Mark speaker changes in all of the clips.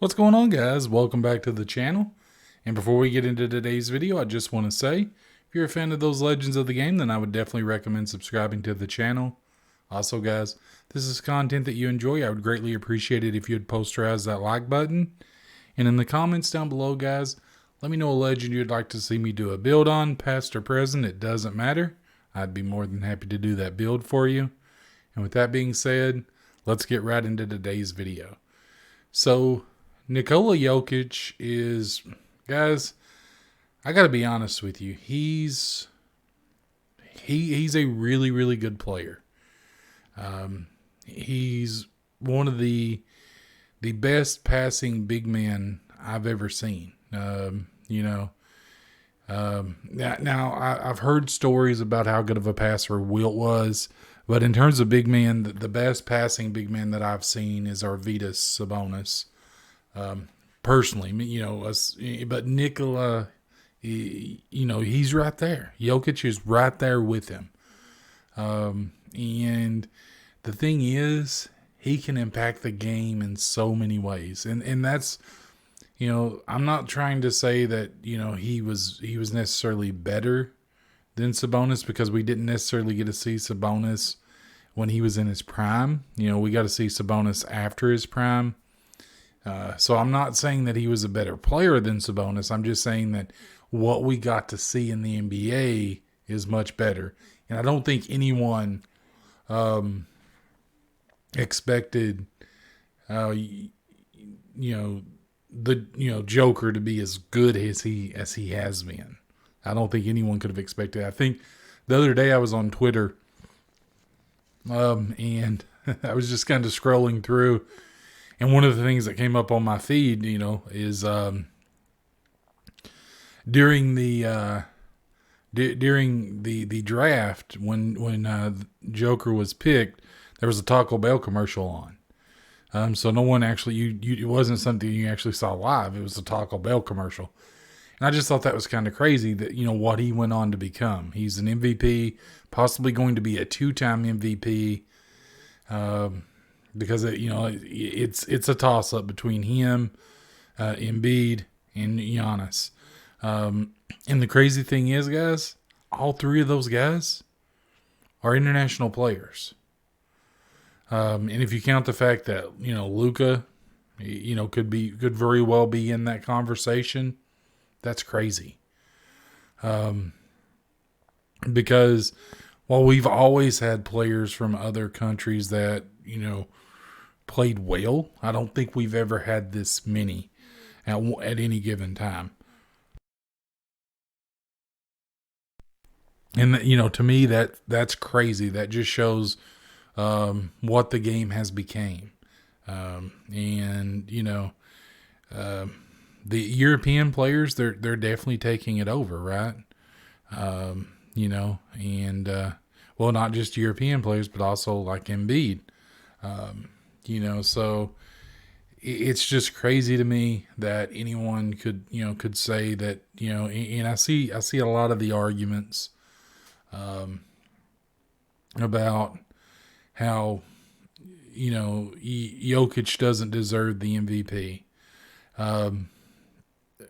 Speaker 1: What's going on, guys? Welcome back to the channel. And before we get into today's video, I just want to say, if you're a fan of those legends of the game, then I would definitely recommend subscribing to the channel. Also, guys, this is content that you enjoy. I would greatly appreciate it if you'd posterize that like button. And in the comments down below, guys, let me know a legend you'd like to see me do a build on, past or present, it doesn't matter. I'd be more than happy to do that build for you. And with that being said, let's get right into today's video. So, Nikola Jokic is, guys, I got to be honest with you. He's a really, really good player. He's one of the best passing big men I've ever seen. Now I've heard stories about how good of a passer Wilt was, but in terms of big man, the best passing big man that I've seen is Arvydas Sabonis. Personally, but Nikola, he's right there. Jokic is right there with him. And the thing is, he can impact the game in so many ways. And that's, I'm not trying to say that, he was necessarily better than Sabonis, because we didn't necessarily get to see Sabonis when he was in his prime. We got to see Sabonis after his prime. So I'm not saying that he was a better player than Sabonis. I'm just saying that what we got to see in the NBA is much better. And I don't think anyone expected, Joker to be as good as he has been. I don't think anyone could have expected. I think the other day I was on Twitter, and I was just kind of scrolling through. And one of the things that came up on my feed, is during the draft, when Joker was picked, there was a Taco Bell commercial on. So no one actually, it wasn't something you actually saw live. It was a Taco Bell commercial. And I just thought that was kind of crazy that, what he went on to become. He's an MVP, possibly going to be a 2-time MVP. Because it's a toss up between him, Embiid, and Giannis. And the crazy thing is, guys, all three of those guys are international players. And if you count the fact that Luka, could very well be in that conversation, that's crazy. Because while we've always had players from other countries that played well, I don't think we've ever had this many at any given time. And to me, that's crazy. That just shows what the game has became. The European players, they're definitely taking it over, right? Well, not just European players, but also like Embiid. So it's just crazy to me that anyone could say that, and I see a lot of the arguments, about how, Jokic doesn't deserve the MVP.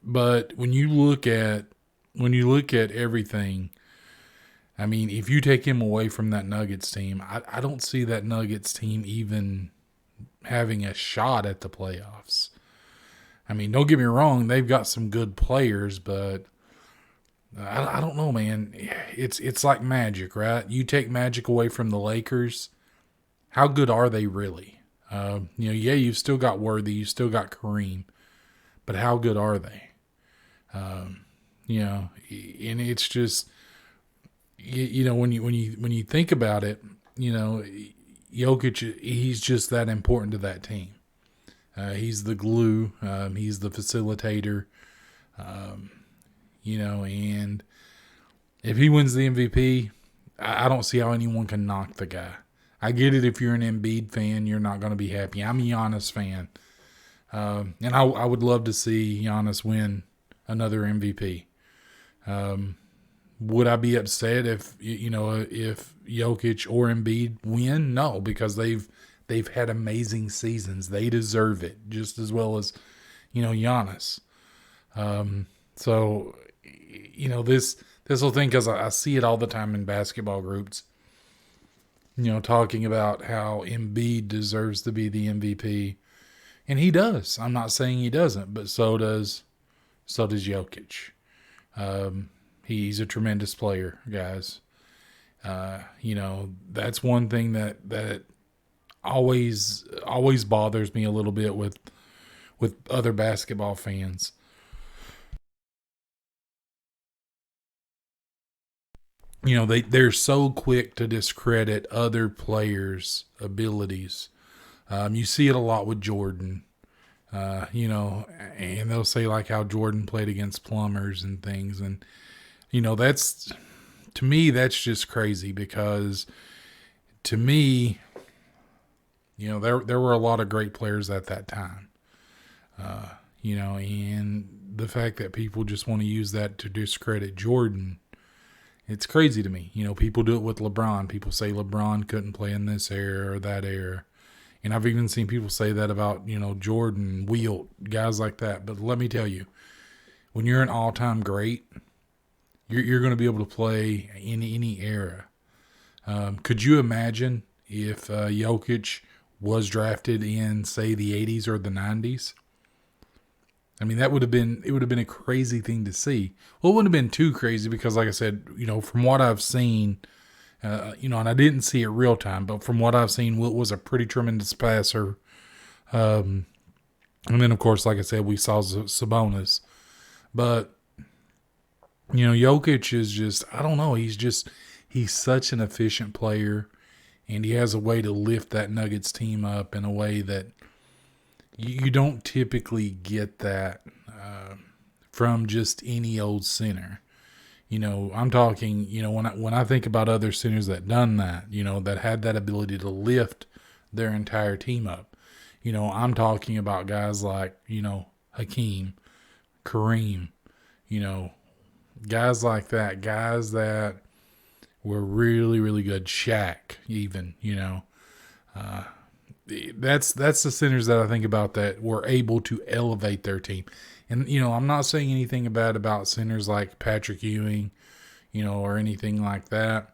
Speaker 1: But when you look at everything, I mean, if you take him away from that Nuggets team, I don't see that Nuggets team even having a shot at the playoffs. I mean, don't get me wrong, they've got some good players, but I don't know, man. It's like Magic, right? You take Magic away from the Lakers, how good are they really? You've still got Worthy, you still got Kareem, but how good are they? And it's just, when you think about it, Jokic, he's just that important to that team. He's the glue. He's the facilitator. And if he wins the MVP, I don't see how anyone can knock the guy. I get it. If you're an Embiid fan, you're not going to be happy. I'm a Giannis fan. And I would love to see Giannis win another MVP. Would I be upset if Jokic or Embiid win? No, because they've had amazing seasons. They deserve it just as well as Giannis. So, this whole thing, because I see it all the time in basketball groups, talking about how Embiid deserves to be the MVP. And he does. I'm not saying he doesn't, but so does Jokic. He's a tremendous player, guys. That's one thing that always bothers me a little bit with other basketball fans. They're so quick to discredit other players' abilities. You see it a lot with Jordan. And they'll say like how Jordan played against plumbers and things, and that's, to me, that's just crazy, because to me, there were a lot of great players at that time. And the fact that people just want to use that to discredit Jordan, it's crazy to me. People do it with LeBron. People say LeBron couldn't play in this era or that era. And I've even seen people say that about, Jordan, Wilt, guys like that. But let me tell you, when you're an all-time great, you're going to be able to play in any era. Could you imagine if Jokic was drafted in, say, the 80s or the 90s? I mean, it would have been a crazy thing to see. Well, it wouldn't have been too crazy because, like I said, from what I've seen, and I didn't see it real time, but from what I've seen, Wilt was a pretty tremendous passer. And then, of course, like I said, we saw Sabonis. But, Jokic is just, I don't know, he's such an efficient player, and he has a way to lift that Nuggets team up in a way that you don't typically get that from just any old center. I'm talking, when I think about other centers that done that, that had that ability to lift their entire team up, I'm talking about guys like, Hakeem, Kareem, guys like that, guys that were really, really good. Shaq, even, that's the centers that I think about that were able to elevate their team. And, I'm not saying anything bad about centers like Patrick Ewing, or anything like that.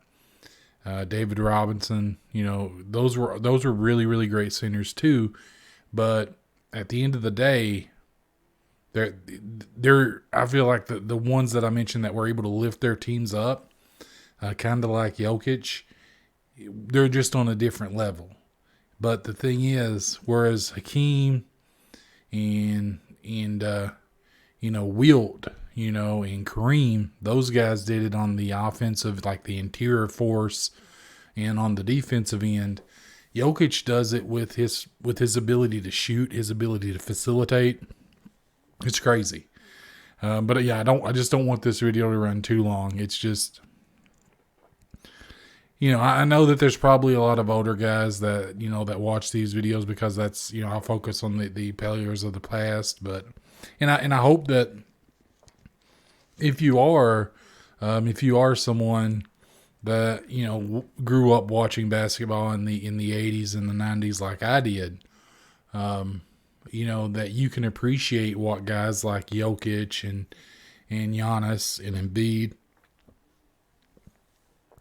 Speaker 1: David Robinson, those were really, really great centers too. But at the end of the day, I feel like the ones that I mentioned that were able to lift their teams up, kind of like Jokic, they're just on a different level. But the thing is, whereas Hakeem and Wilt, and Kareem, those guys did it on the offensive, like the interior force, and on the defensive end, Jokic does it with his ability to shoot, his ability to facilitate. It's crazy. But yeah, I just don't want this video to run too long. It's just, I know that there's probably a lot of older guys that, that watch these videos because that's, I'll focus on the failures of the past. But, and I hope that if you are someone that, grew up watching basketball in the 80s and the 90s like I did, that you can appreciate what guys like Jokic and Giannis and Embiid,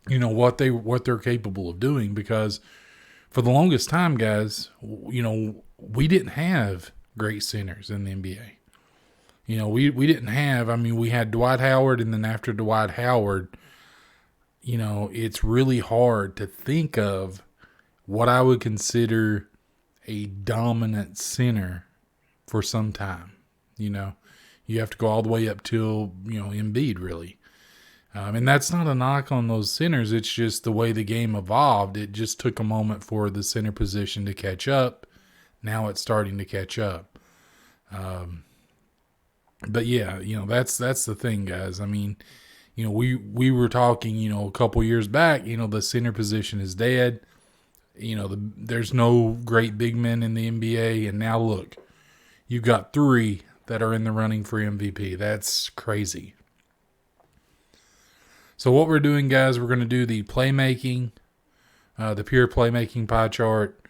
Speaker 1: what they're capable of doing, because for the longest time, guys, we didn't have great centers in the NBA. We didn't have, we had Dwight Howard, and then after Dwight Howard, it's really hard to think of what I would consider a dominant center for some time. You have to go all the way up till, Embiid, really. And that's not a knock on those centers. It's just the way the game evolved. It just took a moment for the center position to catch up. Now it's starting to catch up. But yeah, that's the thing, guys. We were talking, a couple years back, the center position is dead. There's no great big men in the NBA. And now look, you've got 3 that are in the running for MVP. That's crazy. So what we're doing, guys, we're going to do the playmaking, the pure playmaking pie chart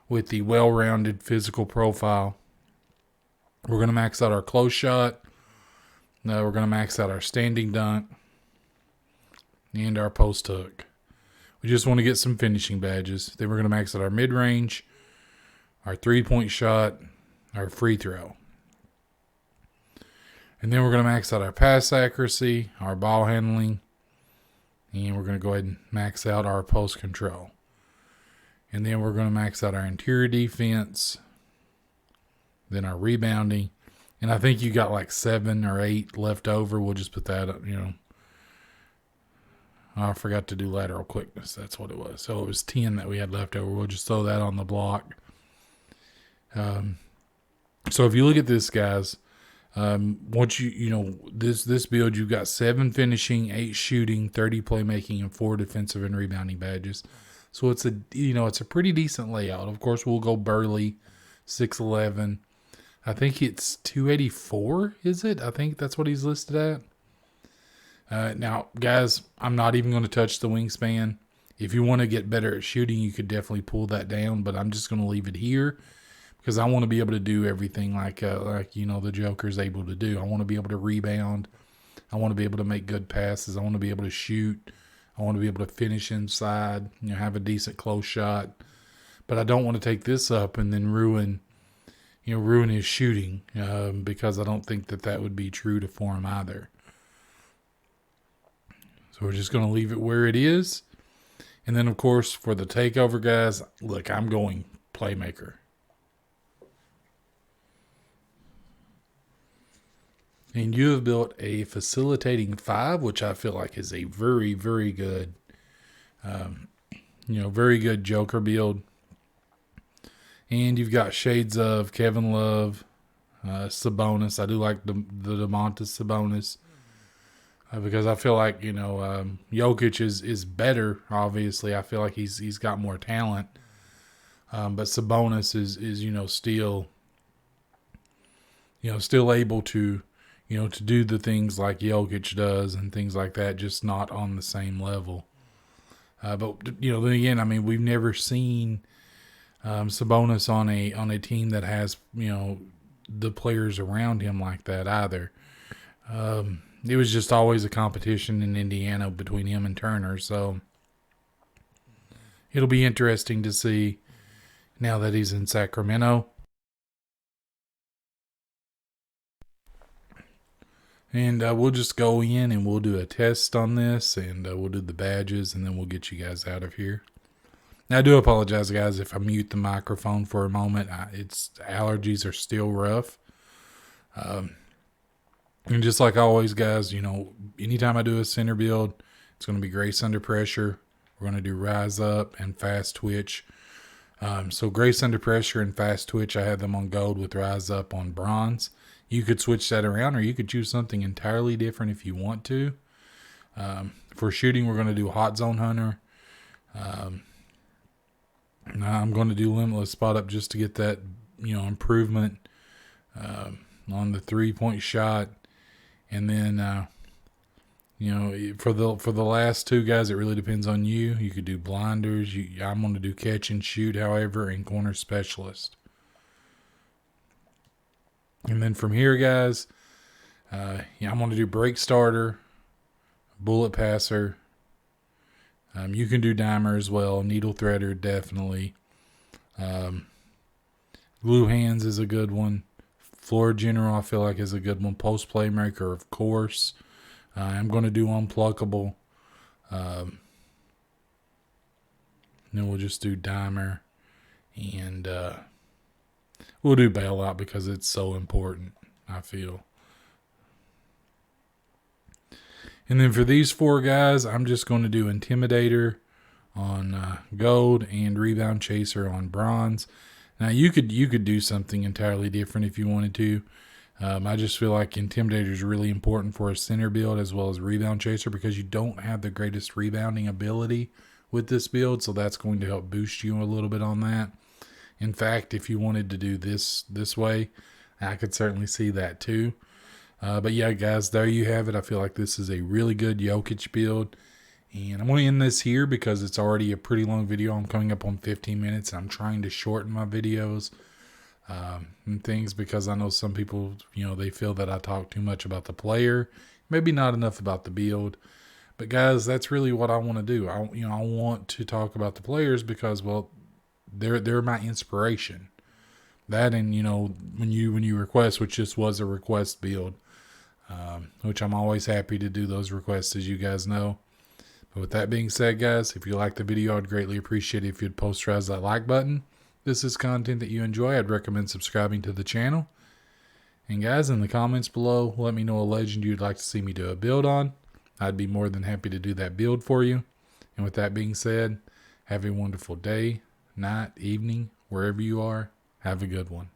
Speaker 1: with the well-rounded physical profile. We're going to max out our close shot. We're going to max out our standing dunk and our post hook. We just want to get some finishing badges. Then we're going to max out our mid-range, our three-point shot, our free throw. And then we're going to max out our pass accuracy, our ball handling, and we're going to go ahead and max out our post control. And then we're going to max out our interior defense, then our rebounding. And I think you got like 7 or 8 left over. We'll just put that up, I forgot to do lateral quickness. That's what it was. So it was 10 that we had left over. We'll just throw that on the block. So if you look at this, guys, once this build, you've got 7 finishing, 8 shooting, 30 playmaking, and 4 defensive and rebounding badges. So it's a pretty decent layout. Of course, we'll go Burley, 6'11". I think it's 284, is it? I think that's what he's listed at. Now, guys, I'm not even going to touch the wingspan. If you want to get better at shooting, you could definitely pull that down, but I'm just going to leave it here because I want to be able to do everything like the Joker's able to do. I want to be able to rebound. I want to be able to make good passes. I want to be able to shoot. I want to be able to finish inside, have a decent close shot. But I don't want to take this up and then ruin his shooting because I don't think that would be true to form either. So we're just going to leave it where it is. And then, of course, for the takeover, guys, look, I'm going playmaker. And you have built a facilitating 5, which I feel like is a very, very good, very good Joker build. And you've got shades of Kevin Love, Sabonis. I do like the Domantas Sabonis. Because I feel like, Jokic is better, obviously. I feel like he's got more talent. But Sabonis is still able to, to do the things like Jokic does and things like that, just not on the same level. But, then again, we've never seen Sabonis on a team that has, the players around him like that either. It was just always a competition in Indiana between him and Turner. So it'll be interesting to see now that he's in Sacramento. And we'll just go in and we'll do a test on this and we'll do the badges and then we'll get you guys out of here. Now, I do apologize, guys, if I mute the microphone for a moment. Allergies are still rough. And just like always, guys, anytime I do a center build, it's going to be Grace under pressure. We're going to do rise up and fast twitch. So Grace under pressure and fast twitch, I have them on gold with rise up on bronze. You could switch that around or you could choose something entirely different if you want to. For shooting, we're going to do hot zone hunter. I'm going to do limitless spot up just to get that, improvement on the 3-point shot. And then, for the last 2 guys, it really depends on you. You could do blinders. I'm going to do catch and shoot, however, and corner specialist. And then from here, guys, I'm going to do break starter, bullet passer. You can do dimer as well. Needle threader, definitely. Glue hands is a good one. Floor general, I feel like, is a good one. Post playmaker, of course. I'm going to do unpluckable. Then we'll just do dimer. And we'll do bailout because it's so important, I feel. And then for these 4 guys, I'm just going to do intimidator on gold and rebound chaser on bronze. Now you could do something entirely different if you wanted to. I just feel like intimidator is really important for a center build as well as rebound chaser because you don't have the greatest rebounding ability with this build, so that's going to help boost you a little bit on that. In fact, if you wanted to do this way, I could certainly see that too. But yeah, guys, there you have it. I feel like this is a really good Jokic build. And I'm going to end this here because it's already a pretty long video. I'm coming up on 15 minutes. And I'm trying to shorten my videos. and things, because I know some people, they feel that I talk too much about the player, maybe not enough about the build. But guys, that's really what I want to do. I want to talk about the players because, well, they're my inspiration. That, and when you request, which just was a request build, which I'm always happy to do those requests, as you guys know. But with that being said, guys, if you like the video, I'd greatly appreciate it if you'd posterize that like button. If this is content that you enjoy, I'd recommend subscribing to the channel. And guys, in the comments below, let me know a legend you'd like to see me do a build on. I'd be more than happy to do that build for you. And with that being said, have a wonderful day, night, evening, wherever you are. Have a good one.